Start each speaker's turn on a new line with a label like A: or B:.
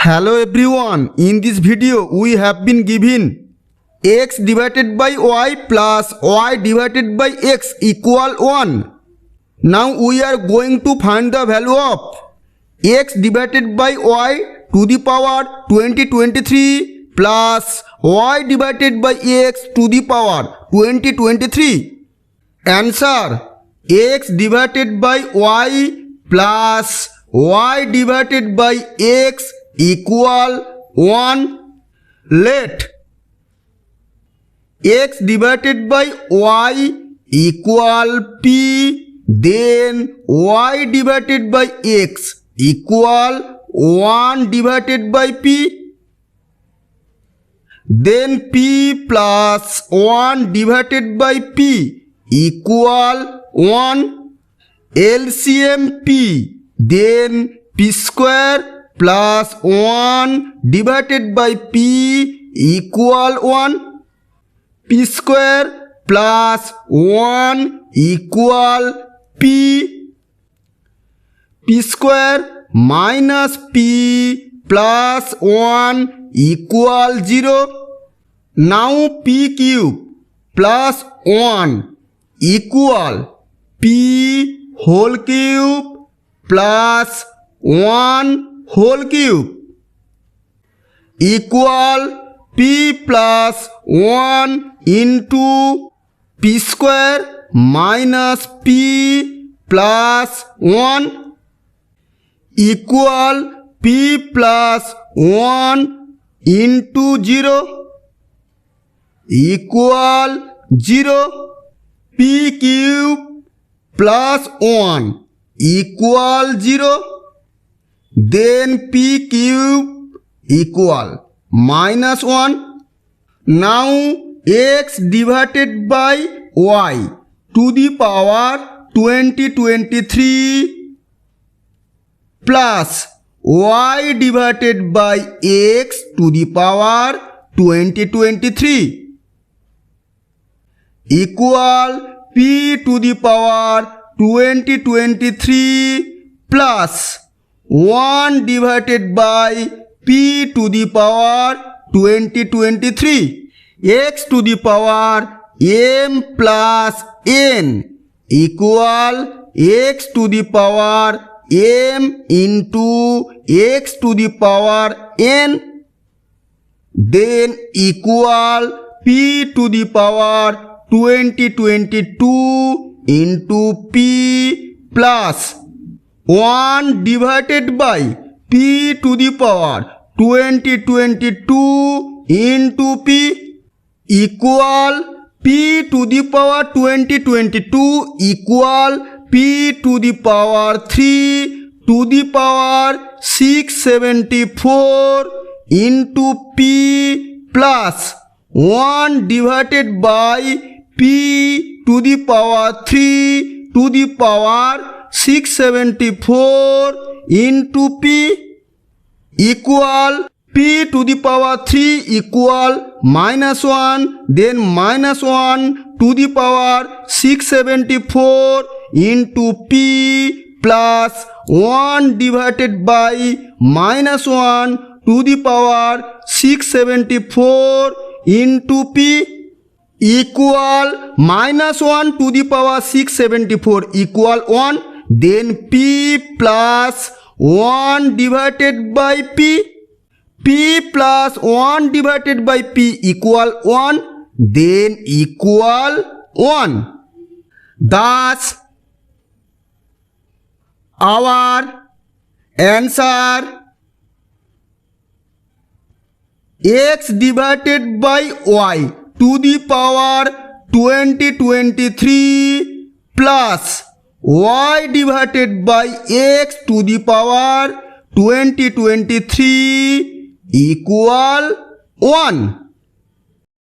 A: Hello everyone, in this video we have been given x divided by y plus y divided by x equal 1. Now we are going to find the value of x divided by y to the power 2023 plus y divided by x to the power 2023. Answer: x divided by y plus y divided by x equal 1. Let x divided by y equal p, then y divided by x equal 1 divided by p, then p plus 1 divided by p equal 1. LCM p, then p square plus 1 divided by p equal 1. P square plus 1 equal p. P square minus p plus 1 equal 0. Now p cube plus 1 equal p whole cube plus 1 whole cube equal p plus 1 into p square minus p plus 1 equal p plus 1 into 0 equal 0. P cube plus 1 equal 0. Then p cube equal minus 1. Now x divided by y to the power 2023 plus y divided by x to the power 2023 equal p to the power 2023 plus 1 divided by p to the power 2023. X to the power m plus n equal x to the power m into x to the power n, then equal p to the power 2022 into p plus 1 divided by p to the power 2022 into p equal p to the power 2022 equal p to the power 3 to the power 674 into p plus 1 divided by p to the power 3 to the power 674 into p equal p to the power 3 equal minus 1, then minus 1 to the power 674 into p plus 1 divided by minus 1 to the power 674 into p equal minus 1 to the power 674 equal 1. Then p plus 1 divided by p plus 1 divided by p equal 1, then equal 1. Thus our answer: x divided by y to the power 2023 plus y divided by x to the power 2023 equal 1.